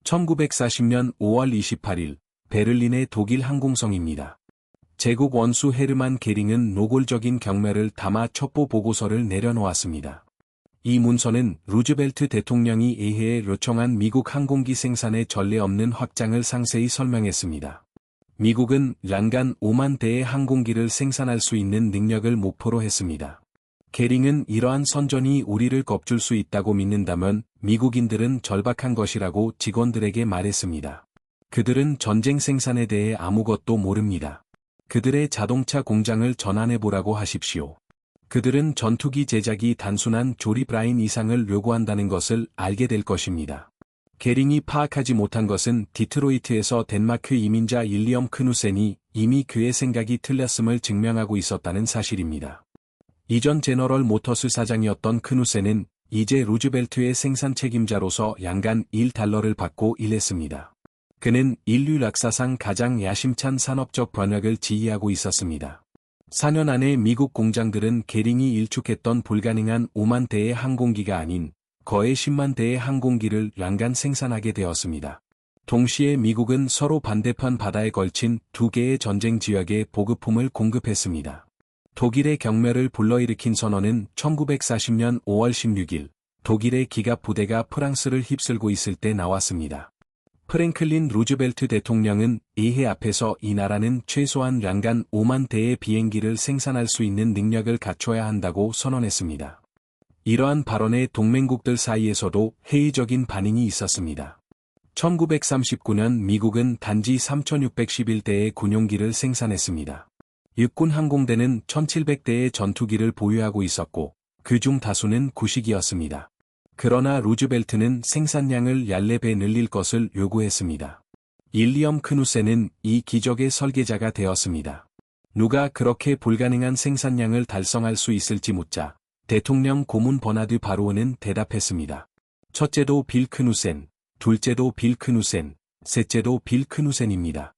1940년 5월 28일 베를린의 독일 항공성입니다. 제국 원수 헤르만 게링은 노골적인 경멸을 담아 첩보 보고서를 내려놓았습니다. 이 문서는 루즈벨트 대통령이 의회에 요청한 미국 항공기 생산의 전례 없는 확장을 상세히 설명했습니다. 미국은 연간 5만 대의 항공기를 생산할 수 있는 능력을 목표로 했습니다. 게링은 이러한 선전이 우리를 겁줄 수 있다고 믿는다면 미국인들은 절박한 것이라고 직원들에게 말했습니다. 그들은 전쟁 생산에 대해 아무것도 모릅니다. 그들의 자동차 공장을 전환해보라고 하십시오. 그들은 전투기 제작이 단순한 조립 라인 이상을 요구한다는 것을 알게 될 것입니다. 게링이 파악하지 못한 것은 디트로이트에서 덴마크 이민자 일리엄 크누센이 이미 그의 생각이 틀렸음을 증명하고 있었다는 사실입니다. 이전 제너럴 모터스 사장이었던 크누센은 이제 루즈벨트의 생산 책임자로서 연간 $1를 받고 일했습니다. 그는 인류 역사상 가장 야심찬 산업적 번역을 지휘하고 있었습니다. 4년 안에 미국 공장들은 게링이 일축했던 불가능한 5만 대의 항공기가 아닌 거의 10만 대의 항공기를 연간 생산하게 되었습니다. 동시에 미국은 서로 반대편 바다에 걸친 두 개의 전쟁 지역에 보급품을 공급했습니다. 독일의 경멸을 불러일으킨 선언은 1940년 5월 16일 독일의 기갑 부대가 프랑스를 휩쓸고 있을 때 나왔습니다. 프랭클린 루즈벨트 대통령은 의회 앞에서 이 나라는 최소한 연간 5만 대의 비행기를 생산할 수 있는 능력을 갖춰야 한다고 선언했습니다. 이러한 발언에 동맹국들 사이에서도 회의적인 반응이 있었습니다. 1939년 미국은 단지 3,611대의 군용기를 생산했습니다. 육군 항공대는 1,700대의 전투기를 보유하고 있었고 그중 다수는 구식이었습니다. 그러나 루즈벨트는 생산량을 14배 늘릴 것을 요구했습니다. 일리엄 크누센은 이 기적의 설계자가 되었습니다. 누가 그렇게 불가능한 생산량을 달성할 수 있을지 묻자 대통령 고문 버나드 바로우는 대답했습니다. 첫째도 빌 크누센, 둘째도 빌 크누센, 셋째도 빌 크누센입니다.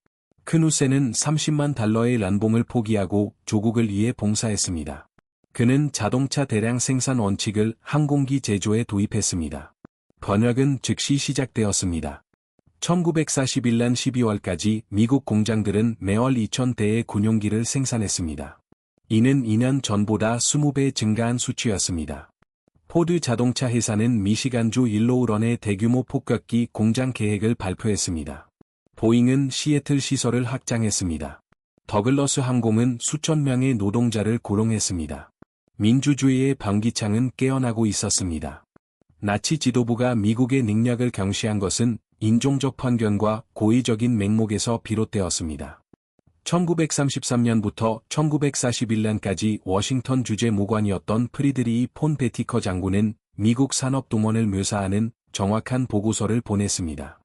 크누센은 $30만 연봉을 포기하고 조국을 위해 봉사했습니다. 그는 자동차 대량 생산 원칙을 항공기 제조에 도입했습니다. 번역은 즉시 시작되었습니다. 1941년 12월까지 미국 공장들은 매월 2,000대의 군용기를 생산했습니다. 이는 2년 전보다 20배 증가한 수치였습니다. 포드 자동차 회사는 미시간주 일로우런의 대규모 폭격기 공장 계획을 발표했습니다. 보잉은 시애틀 시설을 확장했습니다. 더글러스 항공은 수천 명의 노동자를 고용했습니다. 민주주의의 방기창은 깨어나고 있었습니다. 나치 지도부가 미국의 능력을 경시한 것은 인종적 편견과 고의적인 맹목에서 비롯되었습니다. 1933년부터 1941년까지 워싱턴 주재 무관이었던 프리드리히 폰 베티커 장군은 미국 산업동원을 묘사하는 정확한 보고서를 보냈습니다.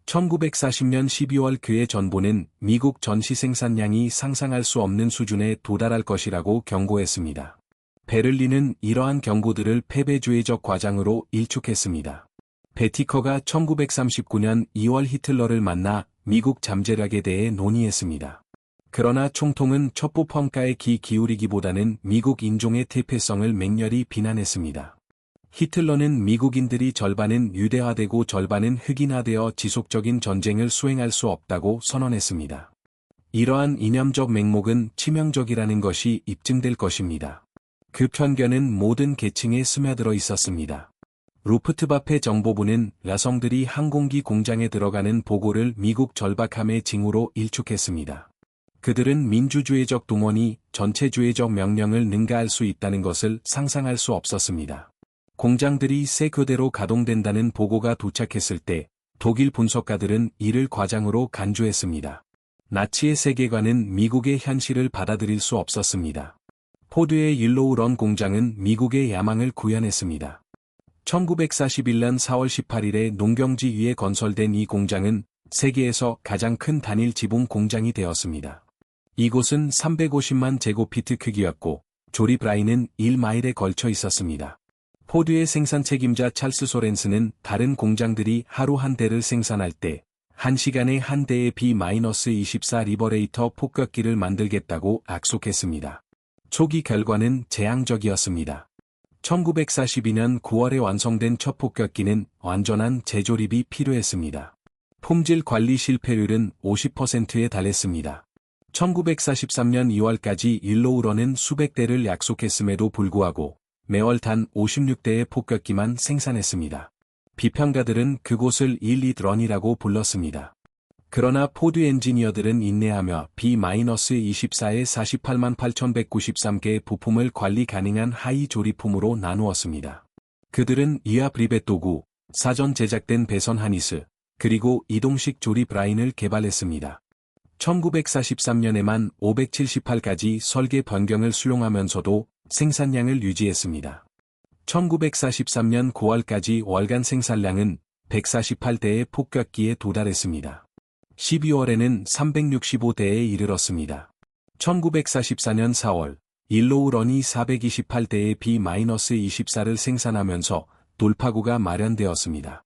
1940년 12월 그의 전보는 미국 전시 생산량이 상상할 수 없는 수준에 도달할 것이라고 경고했습니다. 베를린은 이러한 경고들을 패배주의적 과장으로 일축했습니다. 베티커가 1939년 2월 히틀러를 만나 미국 잠재력에 대해 논의했습니다. 그러나 총통은 첩보 평가에 귀 기울이기보다는 미국 인종의 퇴폐성을 맹렬히 비난했습니다. 히틀러는 미국인들이 절반은 유대화되고 절반은 흑인화되어 지속적인 전쟁을 수행할 수 없다고 선언했습니다. 이러한 이념적 맹목은 치명적이라는 것이 입증될 것입니다. 그 편견은 모든 계층에 스며들어 있었습니다. 루프트바페 정보부는 여성들이 항공기 공장에 들어가는 보고를 미국 절박함의 징후로 일축했습니다. 그들은 민주주의적 동원이 전체주의적 명령을 능가할 수 있다는 것을 상상할 수 없었습니다. 공장들이 새 교대로 가동된다는 보고가 도착했을 때 독일 분석가들은 이를 과장으로 간주했습니다. 나치의 세계관은 미국의 현실을 받아들일 수 없었습니다. 포드의 일로우런 공장은 미국의 야망을 구현했습니다. 1941년 4월 18일에 농경지 위에 건설된 이 공장은 세계에서 가장 큰 단일 지붕 공장이 되었습니다. 이곳은 350만 제곱피트 크기였고 조립 라인은 1마일에 걸쳐 있었습니다. 포드의 생산 책임자 찰스 소렌스는 다른 공장들이 하루 한 대를 생산할 때 1시간에 한 대의 B-24 리버레이터 폭격기를 만들겠다고 약속했습니다. 초기 결과는 재앙적이었습니다. 1942년 9월에 완성된 첫 폭격기는 완전한 재조립이 필요했습니다. 품질 관리 실패율은 50%에 달했습니다. 1943년 2월까지 일로우런은 수백 대를 약속했음에도 불구하고 매월 단 56대의 폭격기만 생산했습니다. 비평가들은 그곳을 일리드런이라고 불렀습니다. 그러나 포드 엔지니어들은 인내하며 B-24의 48만 8,193개의 부품을 관리 가능한 하이 조립품으로 나누었습니다. 그들은 이압 리벳 도구, 사전 제작된 배선 하니스, 그리고 이동식 조립 라인을 개발했습니다. 1943년에만 578가지 설계 변경을 수용하면서도 생산량을 유지했습니다. 1943년 9월까지 월간 생산량은 148대의 폭격기에 도달했습니다. 12월에는 365대에 이르렀습니다. 1944년 4월, 일로우런이 428대의 B-24를 생산하면서 돌파구가 마련되었습니다.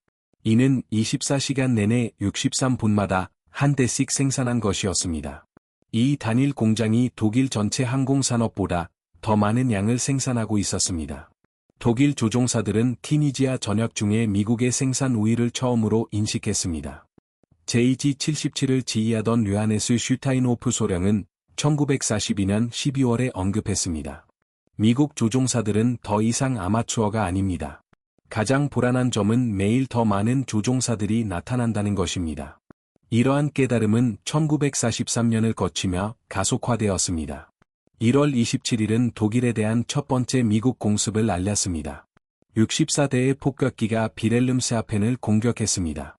이는 24시간 내내 63분마다 한 대씩 생산한 것이었습니다. 이 단일 공장이 독일 전체 항공산업보다 더 많은 양을 생산하고 있었습니다. 독일 조종사들은 티니지아 전역 중에 미국의 생산 우위를 처음으로 인식했습니다. JG-77을 지휘하던 류하네스 슈타인호프 소령은 1942년 12월에 언급했습니다. 미국 조종사들은 더 이상 아마추어가 아닙니다. 가장 불안한 점은 매일 더 많은 조종사들이 나타난다는 것입니다. 이러한 깨달음은 1943년을 거치며 가속화되었습니다. 1월 27일은 독일에 대한 첫 번째 미국 공습을 알렸습니다. 64대의 폭격기가 비렐름스하펜을 공격했습니다.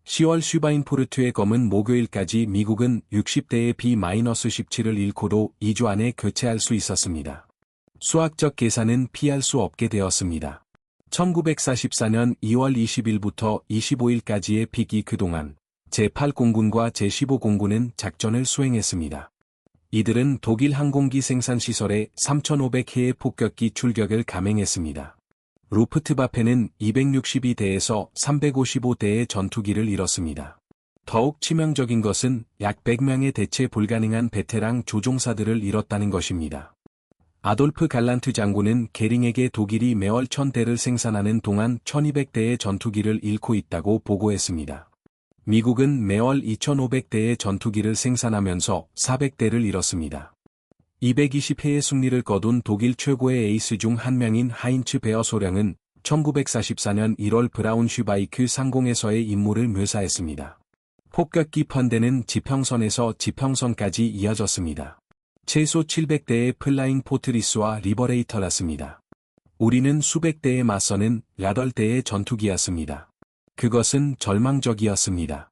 10월 슈바인포르트의 검은 목요일까지 미국은 60대의 B-17을 잃고도 2주 안에 교체할 수 있었습니다. 수학적 계산은 피할 수 없게 되었습니다. 1944년 2월 20일부터 25일까지의 픽이 그동안 제8공군과 제15공군은 작전을 수행했습니다. 이들은 독일 항공기 생산시설에 3,500회의 폭격기 출격을 감행했습니다. 루프트바페는 262대에서 355대의 전투기를 잃었습니다. 더욱 치명적인 것은 약 100명의 대체 불가능한 베테랑 조종사들을 잃었다는 것입니다. 아돌프 갈란트 장군은 게링에게 독일이 매월 1,000대를 생산하는 동안 1,200대의 전투기를 잃고 있다고 보고했습니다. 미국은 매월 2,500대의 전투기를 생산하면서 400대를 잃었습니다. 220회의 승리를 거둔 독일 최고의 에이스 중 한 명인 하인츠 베어 소령은 1944년 1월 브라운슈바이크 상공에서의 임무를 묘사했습니다. 폭격기 편대는 지평선에서 지평선까지 이어졌습니다. 최소 700대의 플라잉 포트리스와 리버레이터랐습니다. 우리는 수백 대에 맞서는 8대의 전투기였습니다. 그것은 절망적이었습니다.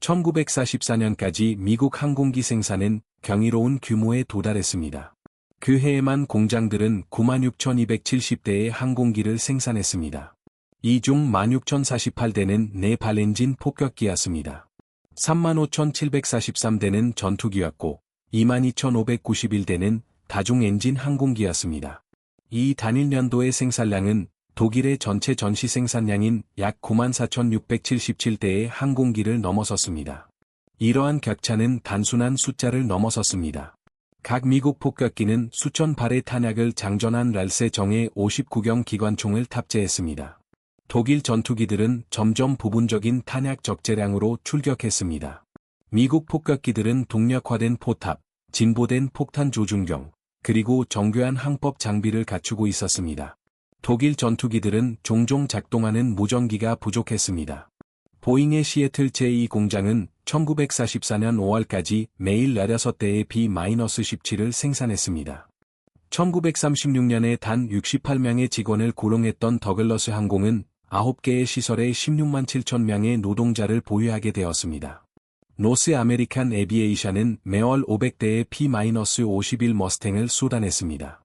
1944년까지 미국 항공기 생산은 경이로운 규모에 도달했습니다. 그 해에만 공장들은 96,270대의 항공기를 생산했습니다. 이 중 16,048대는 내발 엔진 폭격기였습니다. 35,743대는 전투기였고 22,591대는 다중 엔진 항공기였습니다. 이 단일 연도의 생산량은 독일의 전체 전시 생산량인 약 94,677대의 항공기를 넘어섰습니다. 이러한 격차는 단순한 숫자를 넘어섰습니다. 각 미국 폭격기는 수천 발의 탄약을 장전한 랄세 정예 59경 기관총을 탑재했습니다. 독일 전투기들은 점점 부분적인 탄약 적재량으로 출격했습니다. 미국 폭격기들은 동력화된 포탑, 진보된 폭탄 조준경, 그리고 정교한 항법 장비를 갖추고 있었습니다. 독일 전투기들은 종종 작동하는 무전기가 부족했습니다. 보잉의 시애틀 제2 공장은 1944년 5월까지 매일 16대의 B-17을 생산했습니다. 1936년에 단 68명의 직원을 고용했던 더글러스 항공은 9개의 시설에 16만 7천 명의 노동자를 보유하게 되었습니다. 노스 아메리칸 에비에이션은 매월 500대의 P-51 머스탱을 쏟아냈습니다.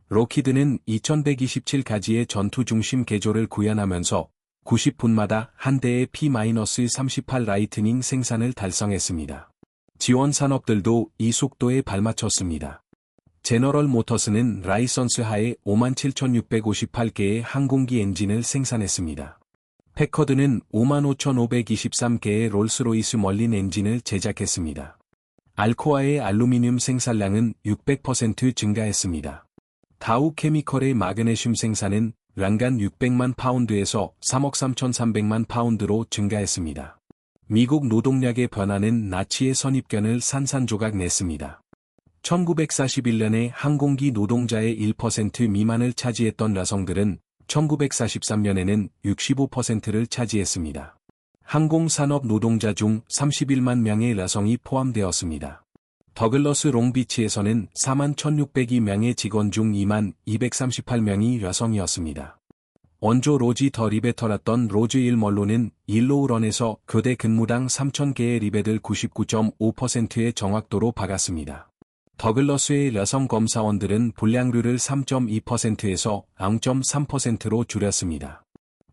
록히드는 2127가지의 전투 중심 개조를 구현하면서 90분마다 한 대의 P-38 라이트닝 생산을 달성했습니다. 지원 산업들도 이 속도에 발맞췄습니다. 제너럴 모터스는 라이선스 하에 57,658개의 항공기 엔진을 생산했습니다. 패커드는 55,523개의 롤스로이스 멀린 엔진을 제작했습니다. 알코아의 알루미늄 생산량은 600% 증가했습니다. 다우 케미컬의 마그네슘 생산은 연간 600만 파운드에서 3억 3,300만 파운드로 증가했습니다. 미국 노동력의 변화는 나치의 선입견을 산산조각 냈습니다. 1941년에 항공기 노동자의 1% 미만을 차지했던 여성들은 1943년에는 65%를 차지했습니다. 항공산업 노동자 중 31만 명의 여성이 포함되었습니다. 더글러스 롱비치에서는 4만 1,602명의 직원 중 2만 238명이 여성이었습니다. 원조 로지 더 리베터랐던 로즈 일 멀로는 일로우런에서 교대 근무당 3,000개의 리벳을 99.5%의 정확도로 박았습니다. 더글러스의 여성 검사원들은 불량률을 3.2%에서 0.3%로 줄였습니다.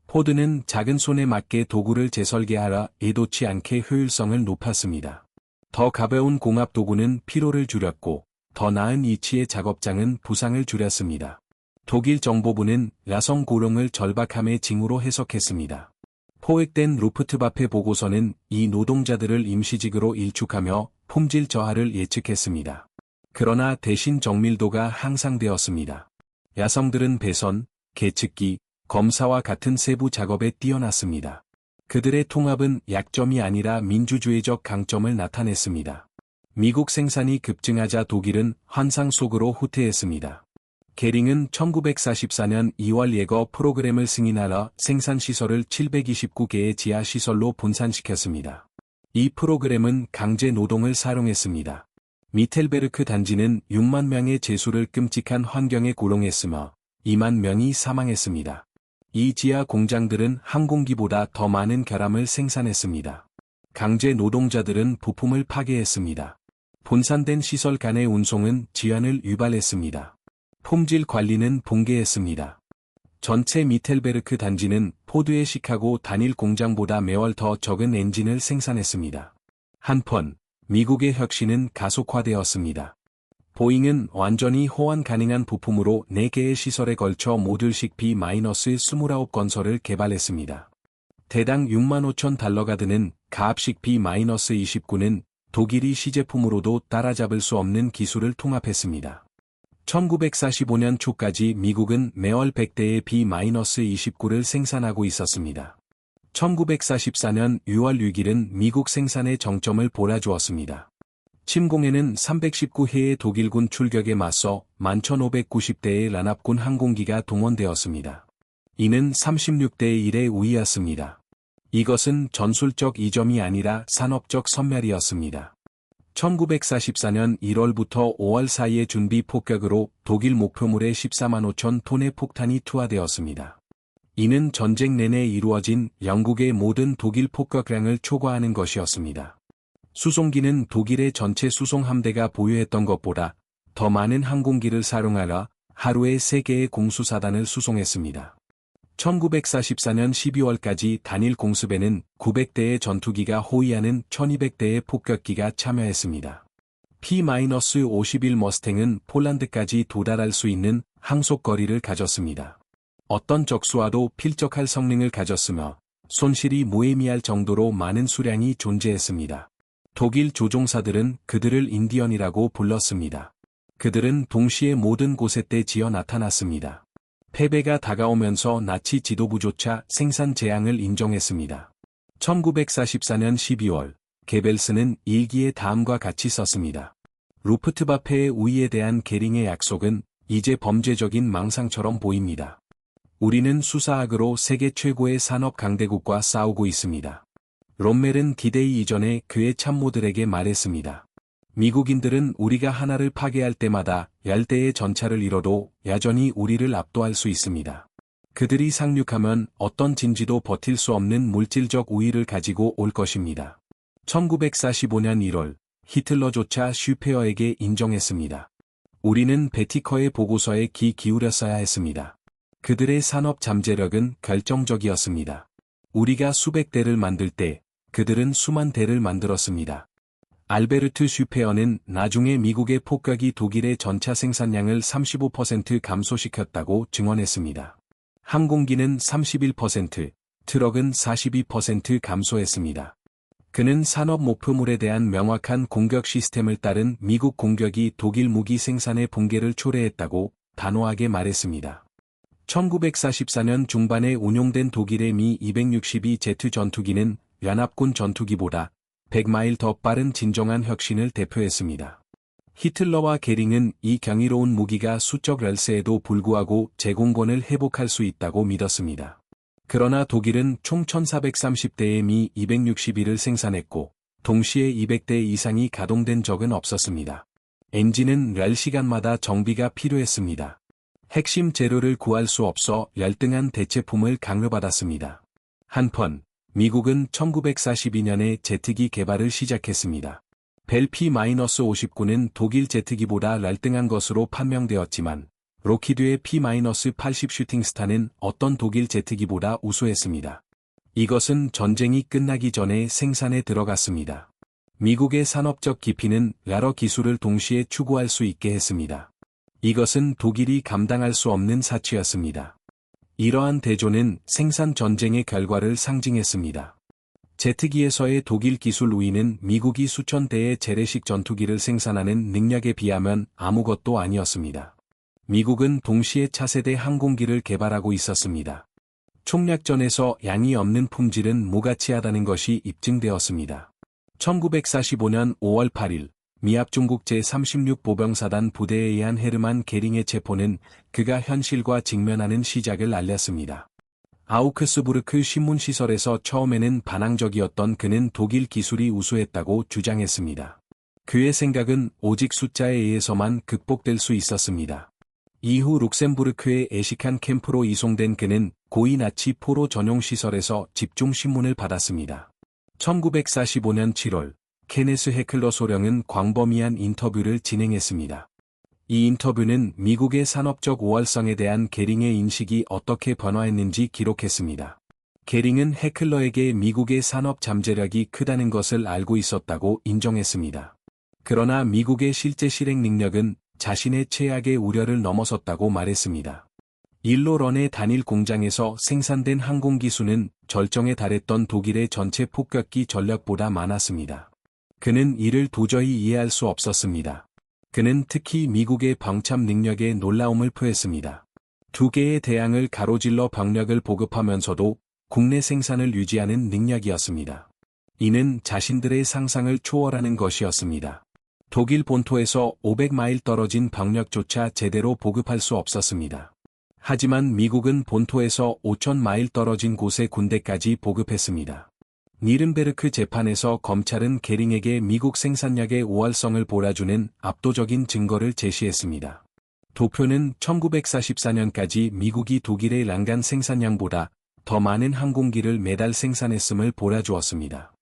포드는 작은 손에 맞게 도구를 재설계하라 의도치 않게 효율성을 높였습니다. 더 가벼운 공합 도구는 피로를 줄였고, 더 나은 위치의 작업장은 부상을 줄였습니다. 독일 정보부는 여성 고령을 절박함의 징후로 해석했습니다. 포획된 루프트바페 보고서는 이 노동자들을 임시직으로 일축하며 품질 저하를 예측했습니다. 그러나 대신 정밀도가 향상되었습니다. 여성들은 배선, 계측기, 검사와 같은 세부 작업에 뛰어났습니다. 그들의 통합은 약점이 아니라 민주주의적 강점을 나타냈습니다. 미국 생산이 급증하자 독일은 환상 속으로 후퇴했습니다. 게링은 1944년 2월 예거 프로그램을 승인하여 생산시설을 729개의 지하시설로 분산시켰습니다. 이 프로그램은 강제 노동을 사용했습니다. 미텔베르크 단지는 6만 명의 죄수를 끔찍한 환경에 고용했으며 2만 명이 사망했습니다. 이 지하 공장들은 항공기보다 더 많은 결함을 생산했습니다. 강제 노동자들은 부품을 파괴했습니다. 분산된 시설 간의 운송은 지연을 유발했습니다. 품질 관리는 붕괴했습니다. 전체 미텔베르크 단지는 포드의 시카고 단일 공장보다 매월 더 적은 엔진을 생산했습니다. 한편, 미국의 혁신은 가속화되었습니다. 보잉은 완전히 호환 가능한 부품으로 4개의 시설에 걸쳐 모듈식 B-29건설을 개발했습니다. 대당 6만 5천 달러가 드는 가압식 B-29는 독일이 시제품으로도 따라잡을 수 없는 기술을 통합했습니다. 1945년 초까지 미국은 매월 100대의 B-29를 생산하고 있었습니다. 1944년 6월 6일은 미국 생산의 정점을 몰아주었습니다. 침공에는 319해의 독일군 출격에 맞서 11,590대의 연합군 항공기가 동원되었습니다. 이는 36대 1의 우위였습니다. 이것은 전술적 이점이 아니라 산업적 선멸이었습니다. 1944년 1월부터 5월 사이의 준비 폭격으로 독일 목표물에 14만 5천 톤의 폭탄이 투하되었습니다. 이는 전쟁 내내 이루어진 영국의 모든 독일 폭격량을 초과하는 것이었습니다. 수송기는 독일의 전체 수송 함대가 보유했던 것보다 더 많은 항공기를 사용하여 하루에 3개의 공수사단을 수송했습니다. 1944년 12월까지 단일 공습에는 900대의 전투기가 호위하는 1200대의 폭격기가 참여했습니다. P-51 머스탱은 폴란드까지 도달할 수 있는 항속거리를 가졌습니다. 어떤 적수와도 필적할 성능을 가졌으며 손실이 무의미할 정도로 많은 수량이 존재했습니다. 독일 조종사들은 그들을 인디언이라고 불렀습니다. 그들은 동시에 모든 곳에 떼지어 나타났습니다. 패배가 다가오면서 나치 지도부조차 생산 재앙을 인정했습니다. 1944년 12월, 게벨스는 일기에 다음과 같이 썼습니다. 루프트바페의 우위에 대한 게링의 약속은 이제 범죄적인 망상처럼 보입니다. 우리는 수사학으로 세계 최고의 산업 강대국과 싸우고 있습니다. 롬멜은 디데이 이전에 그의 참모들에게 말했습니다. 미국인들은 우리가 하나를 파괴할 때마다 10대의 전차를 잃어도 여전히 우리를 압도할 수 있습니다. 그들이 상륙하면 어떤 진지도 버틸 수 없는 물질적 우위를 가지고 올 것입니다. 1945년 1월, 히틀러조차 슈페어에게 인정했습니다. 우리는 베티커의 보고서에 귀 기울였어야 했습니다. 그들의 산업 잠재력은 결정적이었습니다. 우리가 수백 대를 만들 때 그들은 수만 대를 만들었습니다. 알베르트 슈페어는 나중에 미국의 폭격이 독일의 전차 생산량을 35% 감소시켰다고 증언했습니다. 항공기는 31%, 트럭은 42% 감소했습니다. 그는 산업 목표물에 대한 명확한 공격 시스템을 따른 미국 공격이 독일 무기 생산의 붕괴를 초래했다고 단호하게 말했습니다. 1944년 중반에 운용된 독일의 미-262 제트 전투기는 연합군 전투기보다 100마일 더 빠른 진정한 혁신을 대표했습니다. 히틀러와 게링은 이 경이로운 무기가 수적 열세에도 불구하고 제공권을 회복할 수 있다고 믿었습니다. 그러나 독일은 총 1430대의 미 261을 생산했고 동시에 200대 이상이 가동된 적은 없었습니다. 엔진은 열 시간마다 정비가 필요했습니다. 핵심 재료를 구할 수 없어 열등한 대체품을 강요받았습니다. 한편 미국은 1942년에 제트기 개발을 시작했습니다. 벨 P-59는 독일 제트기보다 열등한 것으로 판명되었지만 로키드의 P-80 슈팅스타는 어떤 독일 제트기보다 우수했습니다. 이것은 전쟁이 끝나기 전에 생산에 들어갔습니다. 미국의 산업적 깊이는 여러 기술을 동시에 추구할 수 있게 했습니다. 이것은 독일이 감당할 수 없는 사치였습니다. 이러한 대조는 생산 전쟁의 결과를 상징했습니다. 제트기에서의 독일 기술 우위는 미국이 수천 대의 재래식 전투기를 생산하는 능력에 비하면 아무것도 아니었습니다. 미국은 동시에 차세대 항공기를 개발하고 있었습니다. 총략전에서 양이 없는 품질은 무가치하다는 것이 입증되었습니다. 1945년 5월 8일 미합 중국 제36 보병사단 부대에 의한 헤르만 게링의 체포는 그가 현실과 직면하는 시작을 알렸습니다. 아우크스부르크 신문시설에서 처음에는 반항적이었던 그는 독일 기술이 우수했다고 주장했습니다. 그의 생각은 오직 숫자에 의해서만 극복될 수 있었습니다. 이후 룩셈부르크의 에시칸 캠프로 이송된 그는 고위 나치 포로 전용 시설에서 집중 신문을 받았습니다. 1945년 7월 케네스 헤클러 소령은 광범위한 인터뷰를 진행했습니다. 이 인터뷰는 미국의 산업적 우월성에 대한 게링의 인식이 어떻게 변화했는지 기록했습니다. 게링은 헤클러에게 미국의 산업 잠재력이 크다는 것을 알고 있었다고 인정했습니다. 그러나 미국의 실제 실행 능력은 자신의 최악의 우려를 넘어섰다고 말했습니다. 일로런의 단일 공장에서 생산된 항공기 수는 절정에 달했던 독일의 전체 폭격기 전력보다 많았습니다. 그는 이를 도저히 이해할 수 없었습니다. 그는 특히 미국의 방참 능력에 놀라움을 표했습니다. 두 개의 대양을 가로질러 병력을 보급하면서도 국내 생산을 유지하는 능력이었습니다. 이는 자신들의 상상을 초월하는 것이었습니다. 독일 본토에서 500마일 떨어진 병력조차 제대로 보급할 수 없었습니다. 하지만 미국은 본토에서 5,000마일 떨어진 곳의 군대까지 보급했습니다. 니른베르크 재판에서 검찰은 게링에게 미국 생산력의 우월성을 몰아주는 압도적인 증거를 제시했습니다. 도표는 1944년까지 미국이 독일의 랑간 생산량보다 더 많은 항공기를 매달 생산했음을 몰아주었습니다.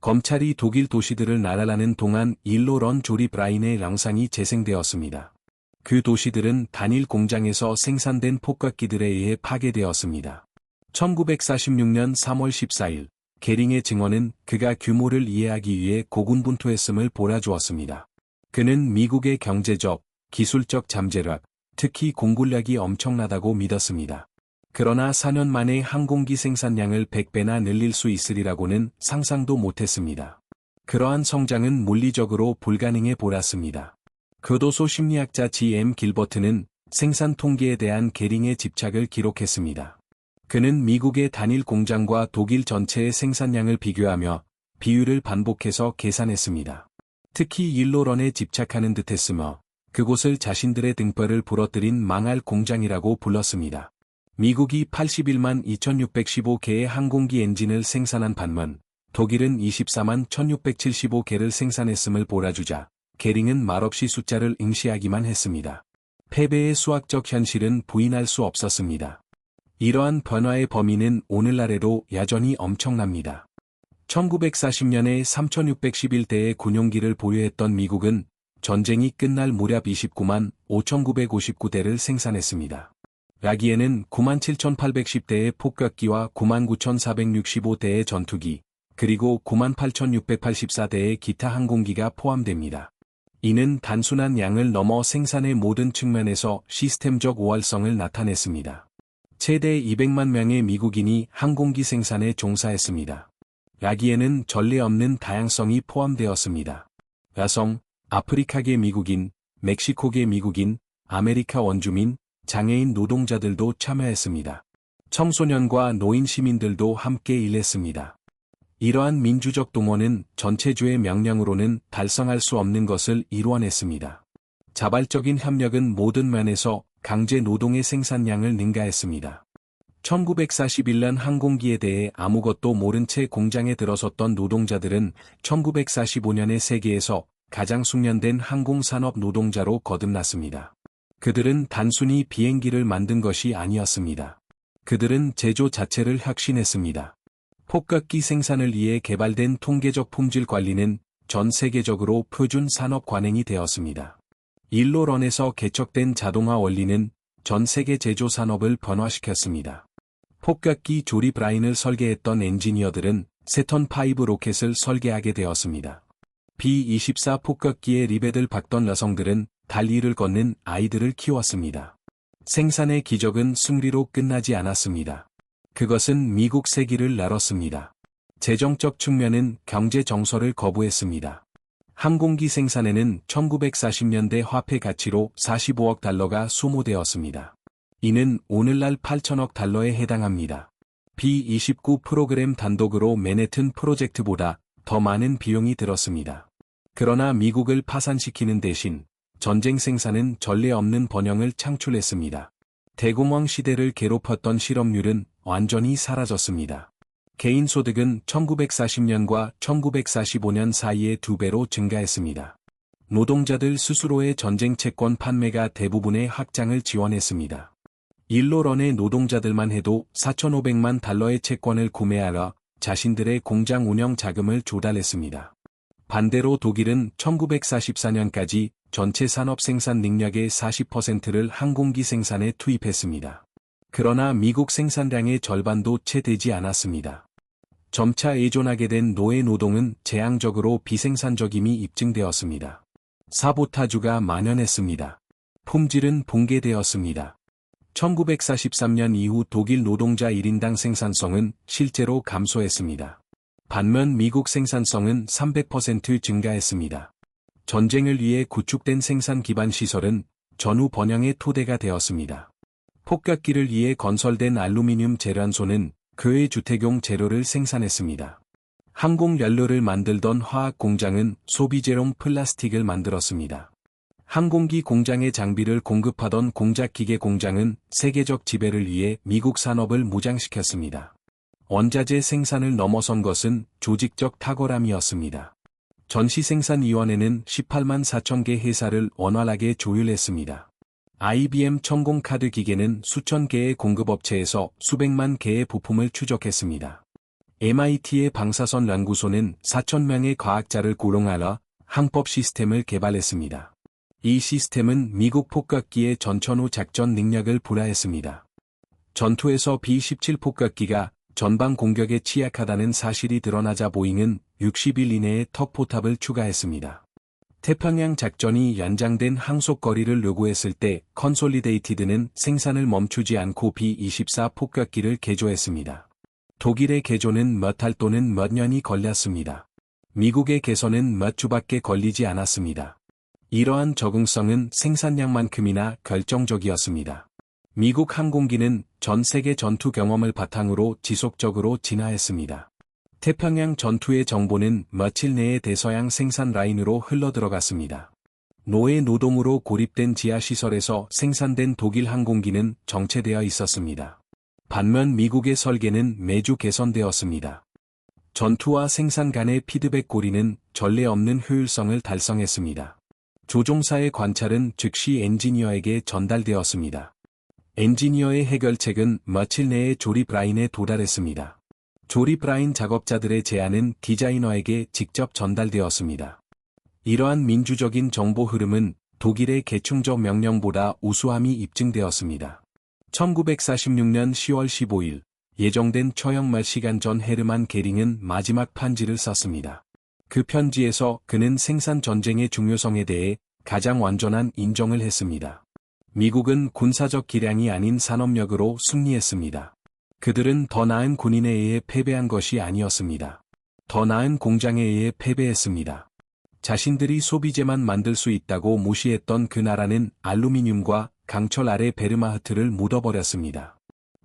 검찰이 독일 도시들을 날아가는 동안 일로런 조립 라인의 랑상이 재생되었습니다. 그 도시들은 단일 공장에서 생산된 폭격기들에 의해 파괴되었습니다. 1946년 3월 14일 게링의 증언은 그가 규모를 이해하기 위해 고군분투했음을 몰아주었습니다. 그는 미국의 경제적, 기술적 잠재력, 특히 공군력이 엄청나다고 믿었습니다. 그러나 4년 만에 항공기 생산량을 100배나 늘릴 수 있으리라고는 상상도 못했습니다. 그러한 성장은 물리적으로 불가능해 보였습니다. 교도소 심리학자 G.M. 길버트는 생산 통계에 대한 게링의 집착을 기록했습니다. 그는 미국의 단일 공장과 독일 전체의 생산량을 비교하며 비율을 반복해서 계산했습니다. 특히 일로런에 집착하는 듯했으며 그곳을 자신들의 등뼈를 부러뜨린 망할 공장이라고 불렀습니다. 미국이 81만 2,615개의 항공기 엔진을 생산한 반면 독일은 24만 1,675개를 생산했음을 몰아주자 게링은 말없이 숫자를 응시하기만 했습니다. 패배의 수학적 현실은 부인할 수 없었습니다. 이러한 변화의 범위는 오늘날에도 여전히 엄청납니다. 1940년에 3,611대의 군용기를 보유했던 미국은 전쟁이 끝날 무렵 29만 5,959대를 생산했습니다. 라기에는 97,810대의 폭격기와 99,465대의 전투기, 그리고 98,684대의 기타 항공기가 포함됩니다. 이는 단순한 양을 넘어 생산의 모든 측면에서 시스템적 우월성을 나타냈습니다. 최대 200만 명의 미국인이 항공기 생산에 종사했습니다. 라기에는 전례 없는 다양성이 포함되었습니다. 여성, 아프리카계 미국인, 멕시코계 미국인, 아메리카 원주민, 장애인 노동자들도 참여했습니다. 청소년과 노인 시민들도 함께 일했습니다. 이러한 민주적 동원은 전체주의 명령으로는 달성할 수 없는 것을 이루어냈습니다. 자발적인 협력은 모든 면에서 강제 노동의 생산량을 능가했습니다. 1941년 항공기에 대해 아무것도 모른 채 공장에 들어섰던 노동자들은 1945년에 세계에서 가장 숙련된 항공산업 노동자로 거듭났습니다. 그들은 단순히 비행기를 만든 것이 아니었습니다. 그들은 제조 자체를 혁신했습니다. 폭격기 생산을 위해 개발된 통계적 품질 관리는 전 세계적으로 표준 산업 관행이 되었습니다. 일로런에서 개척된 자동화 원리는 전 세계 제조 산업을 변화시켰습니다. 폭격기 조립 라인을 설계했던 엔지니어들은 세턴 5 로켓을 설계하게 되었습니다. B-24 폭격기에 리벳을 박던 여성들은 달리를 걷는 아이들을 키웠습니다. 생산의 기적은 승리로 끝나지 않았습니다. 그것은 미국 세기를 날았습니다. 재정적 측면은 경제 정서를 거부했습니다. 항공기 생산에는 1940년대 화폐 가치로 45억 달러가 소모되었습니다. 이는 오늘날 8천억 달러에 해당합니다. B-29 프로그램 단독으로 맨해튼 프로젝트보다 더 많은 비용이 들었습니다. 그러나 미국을 파산시키는 대신 전쟁 생산은 전례 없는 번영을 창출했습니다. 대공황 시대를 괴롭혔던 실업률은 완전히 사라졌습니다. 개인 소득은 1940년과 1945년 사이에 2배로 증가했습니다. 노동자들 스스로의 전쟁 채권 판매가 대부분의 확장을 지원했습니다. 일로런의 노동자들만 해도 4,500만 달러의 채권을 구매하러 자신들의 공장 운영 자금을 조달했습니다. 반대로 독일은 1944년까지 전체 산업 생산 능력의 40%를 항공기 생산에 투입했습니다. 그러나 미국 생산량의 절반도 채 되지 않았습니다. 점차 의존하게 된 노예 노동은 재앙적으로 비생산적임이 입증되었습니다. 사보타주가 만연했습니다. 품질은 붕괴되었습니다. 1943년 이후 독일 노동자 1인당 생산성은 실제로 감소했습니다. 반면 미국 생산성은 300% 증가했습니다. 전쟁을 위해 구축된 생산 기반 시설은 전후 번영의 토대가 되었습니다. 폭격기를 위해 건설된 알루미늄 제련소는 그의 주택용 재료를 생산했습니다. 항공 연료를 만들던 화학 공장은 소비재용 플라스틱을 만들었습니다. 항공기 공장의 장비를 공급하던 공작기계 공장은 세계적 지배를 위해 미국 산업을 무장시켰습니다. 원자재 생산을 넘어선 것은 조직적 탁월함이었습니다. 전시생산위원회는 18만 4천 개 회사를 원활하게 조율했습니다. IBM 천공카드 기계는 수천 개의 공급업체에서 수백만 개의 부품을 추적했습니다. MIT의 방사선 연구소는 4,000명의 과학자를 고용하여 항법 시스템을 개발했습니다. 이 시스템은 미국 폭격기의 전천후 작전 능력을 불하했습니다. 전투에서 B-17 폭격기가 전방 공격에 취약하다는 사실이 드러나자 보잉은 60일 이내에 턱포탑을 추가했습니다. 태평양 작전이 연장된 항속 거리를 요구했을 때 컨솔리데이티드는 생산을 멈추지 않고 B-24 폭격기를 개조했습니다. 독일의 개조는 몇 달 또는 몇 년이 걸렸습니다. 미국의 개선은 몇 주밖에 걸리지 않았습니다. 이러한 적응성은 생산량만큼이나 결정적이었습니다. 미국 항공기는 전 세계 전투 경험을 바탕으로 지속적으로 진화했습니다. 태평양 전투의 정보는 며칠 내에 대서양 생산 라인으로 흘러들어갔습니다. 노예 노동으로 고립된 지하시설에서 생산된 독일 항공기는 정체되어 있었습니다. 반면 미국의 설계는 매주 개선되었습니다. 전투와 생산 간의 피드백 고리는 전례 없는 효율성을 달성했습니다. 조종사의 관찰은 즉시 엔지니어에게 전달되었습니다. 엔지니어의 해결책은 며칠 내에 조립 라인에 도달했습니다. 조립 라인 작업자들의 제안은 디자이너에게 직접 전달되었습니다. 이러한 민주적인 정보 흐름은 독일의 개충적 명령보다 우수함이 입증되었습니다. 1946년 10월 15일 예정된 초역말 시간 전 헤르만 게링은 마지막 편지를 썼습니다. 그 편지에서 그는 생산 전쟁의 중요성에 대해 가장 완전한 인정을 했습니다. 미국은 군사적 기량이 아닌 산업력으로 승리했습니다. 그들은 더 나은 군인에 의해 패배한 것이 아니었습니다. 더 나은 공장에 의해 패배했습니다. 자신들이 소비재만 만들 수 있다고 무시했던 그 나라는 알루미늄과 강철 아래 베르마흐트를 묻어버렸습니다.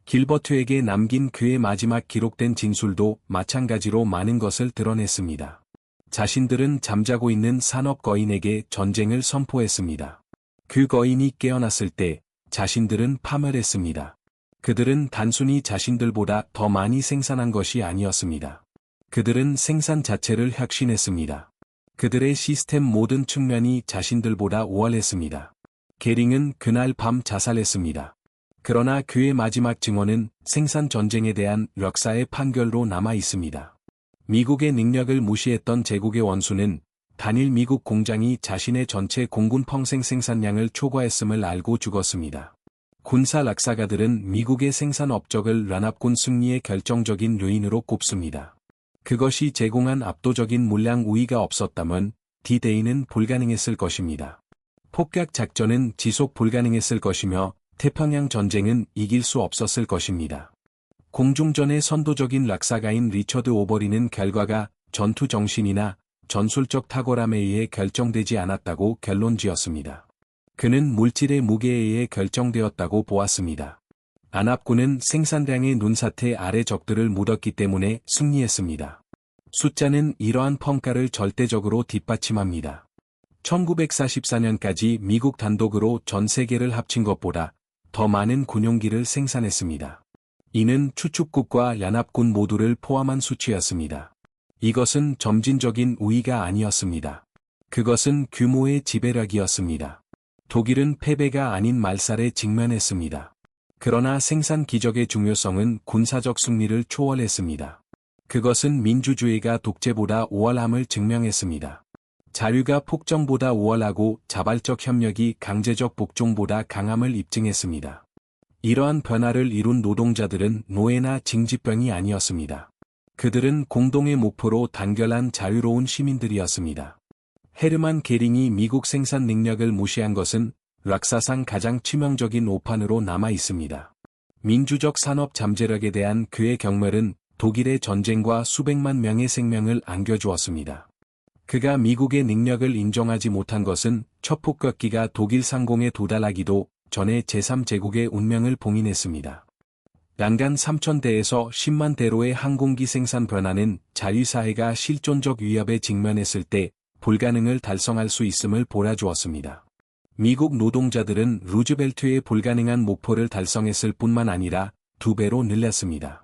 길버트에게 남긴 그의 마지막 기록된 진술도 마찬가지로 많은 것을 드러냈습니다. 자신들은 잠자고 있는 산업 거인에게 전쟁을 선포했습니다. 그 거인이 깨어났을 때 자신들은 파멸했습니다. 그들은 단순히 자신들보다 더 많이 생산한 것이 아니었습니다. 그들은 생산 자체를 혁신했습니다. 그들의 시스템 모든 측면이 자신들보다 우월했습니다. 게링은 그날 밤 자살했습니다. 그러나 그의 마지막 증언은 생산 전쟁에 대한 역사의 판결로 남아 있습니다. 미국의 능력을 무시했던 제국의 원수는 단일 미국 공장이 자신의 전체 공군 평생 생산량을 초과했음을 알고 죽었습니다. 군사 낙사가들은 미국의 생산 업적을 연합군 승리의 결정적인 요인으로 꼽습니다. 그것이 제공한 압도적인 물량 우위가 없었다면 D-Day는 불가능했을 것입니다. 폭격 작전은 지속 불가능했을 것이며 태평양 전쟁은 이길 수 없었을 것입니다. 공중전의 선도적인 락사가인 리처드 오버리는 결과가 전투 정신이나 전술적 탁월함에 의해 결정되지 않았다고 결론지었습니다. 그는 물질의 무게에 의해 결정되었다고 보았습니다. 안압군은 생산량의 눈사태 아래 적들을 묻었기 때문에 승리했습니다. 숫자는 이러한 평가를 절대적으로 뒷받침합니다. 1944년까지 미국 단독으로 전 세계를 합친 것보다 더 많은 군용기를 생산했습니다. 이는 추축국과 연합군 모두를 포함한 수치였습니다. 이것은 점진적인 우위가 아니었습니다. 그것은 규모의 지배력이었습니다. 독일은 패배가 아닌 말살에 직면했습니다. 그러나 생산 기적의 중요성은 군사적 승리를 초월했습니다. 그것은 민주주의가 독재보다 우월함을 증명했습니다. 자유가 폭정보다 우월하고 자발적 협력이 강제적 복종보다 강함을 입증했습니다. 이러한 변화를 이룬 노동자들은 노예나 징집병이 아니었습니다. 그들은 공동의 목표로 단결한 자유로운 시민들이었습니다. 헤르만 게링이 미국 생산 능력을 무시한 것은 역사상 가장 치명적인 오판으로 남아 있습니다. 민주적 산업 잠재력에 대한 그의 경멸은 독일의 전쟁과 수백만 명의 생명을 안겨주었습니다. 그가 미국의 능력을 인정하지 못한 것은 첫 폭격기가 독일 상공에 도달하기도 전에 제3제국의 운명을 봉인했습니다. 양간 3,000대에서 10만 대로의 항공기 생산 변화는 자유사회가 실존적 위협에 직면했을 때 불가능을 달성할 수 있음을 보여주었습니다. 미국 노동자들은 루즈벨트의 불가능한 목표를 달성했을 뿐만 아니라 2배로 늘렸습니다.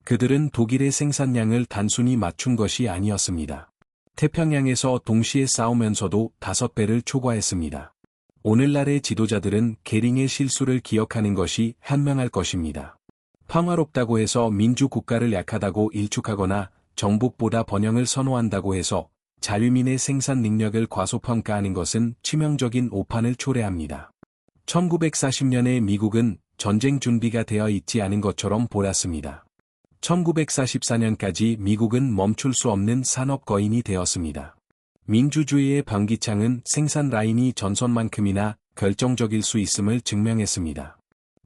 그들은 독일의 생산량을 단순히 맞춘 것이 아니었습니다. 태평양에서 동시에 싸우면서도 5배를 초과했습니다. 오늘날의 지도자들은 게링의 실수를 기억하는 것이 현명할 것입니다. 평화롭다고 해서 민주국가를 약하다고 일축하거나 정복보다 번영을 선호한다고 해서 자유민의 생산 능력을 과소평가하는 것은 치명적인 오판을 초래합니다. 1940년에 미국은 전쟁 준비가 되어 있지 않은 것처럼 보였습니다. 1944년까지 미국은 멈출 수 없는 산업 거인이 되었습니다. 민주주의의 방기창은 생산 라인이 전선만큼이나 결정적일 수 있음을 증명했습니다.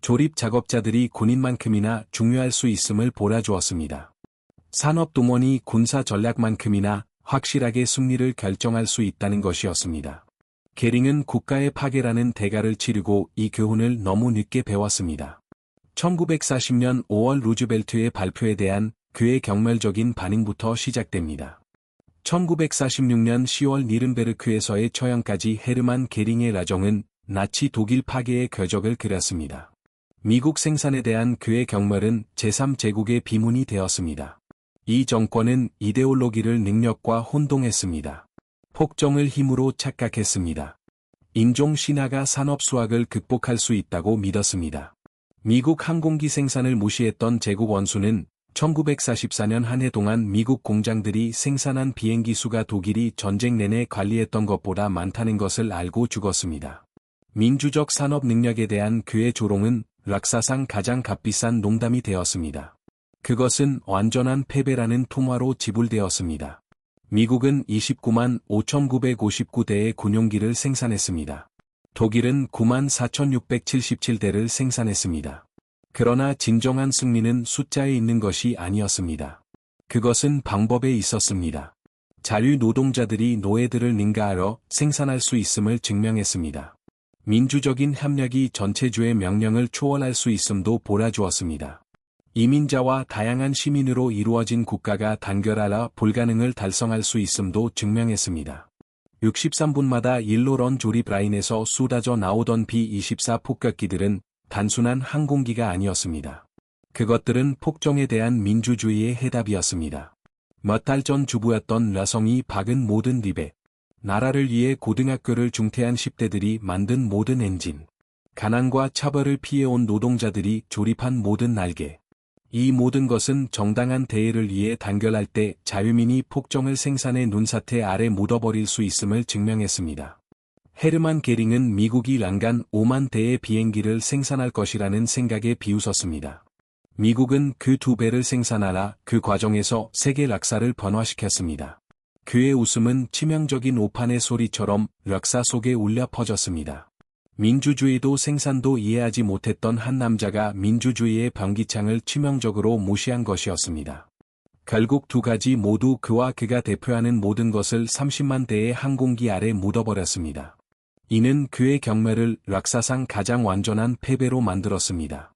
조립 작업자들이 군인만큼이나 중요할 수 있음을 보여주었습니다. 산업 동원이 군사 전략만큼이나 확실하게 승리를 결정할 수 있다는 것이었습니다. 게링은 국가의 파괴라는 대가를 치르고 이 교훈을 너무 늦게 배웠습니다. 1940년 5월 루즈벨트의 발표에 대한 그의 경멸적인 반응부터 시작됩니다. 1946년 10월 니른베르크에서의 처형까지 헤르만 게링의 라정은 나치 독일 파괴의 궤적을 그렸습니다. 미국 생산에 대한 그의 경멸은 제3제국의 비문이 되었습니다. 이 정권은 이데올로기를 능력과 혼동했습니다. 폭정을 힘으로 착각했습니다. 인종 신화가 산업 수학을 극복할 수 있다고 믿었습니다. 미국 항공기 생산을 무시했던 제국 원수는 1944년 한 해 동안 미국 공장들이 생산한 비행기 수가 독일이 전쟁 내내 관리했던 것보다 많다는 것을 알고 죽었습니다. 민주적 산업 능력에 대한 그의 조롱은 역사상 가장 값비싼 농담이 되었습니다. 그것은 완전한 패배라는 통화로 지불되었습니다. 미국은 29만 5,959대의 군용기를 생산했습니다. 독일은 94,677대를 생산했습니다. 그러나 진정한 승리는 숫자에 있는 것이 아니었습니다. 그것은 방법에 있었습니다. 자유 노동자들이 노예들을 능가하여 생산할 수 있음을 증명했습니다. 민주적인 협력이 전체주의 명령을 초월할 수 있음도 보여주었습니다. 이민자와 다양한 시민으로 이루어진 국가가 단결하라 불가능을 달성할 수 있음도 증명했습니다. 63분마다 일로런 조립 라인에서 쏟아져 나오던 B-24 폭격기들은 단순한 항공기가 아니었습니다. 그것들은 폭정에 대한 민주주의의 해답이었습니다. 몇 달 전 주부였던 여성이 박은 모든 리벳, 나라를 위해 고등학교를 중퇴한 10대들이 만든 모든 엔진, 가난과 차별을 피해온 노동자들이 조립한 모든 날개. 이 모든 것은 정당한 대의를 위해 단결할 때 자유민이 폭정을 생산해 눈사태 아래 묻어버릴 수 있음을 증명했습니다. 헤르만 게링은 미국이 난간 5만 대의 비행기를 생산할 것이라는 생각에 비웃었습니다. 미국은 그 2배를 생산하라 그 과정에서 세계 락사를 번화시켰습니다. 그의 웃음은 치명적인 오판의 소리처럼 락사 속에 울려 퍼졌습니다. 민주주의도 생산도 이해하지 못했던 한 남자가 민주주의의 변기창을 치명적으로 무시한 것이었습니다. 결국 두 가지 모두 그와 그가 대표하는 모든 것을 30만 대의 항공기 아래 묻어버렸습니다. 이는 그의 경매를 락사상 가장 완전한 패배로 만들었습니다.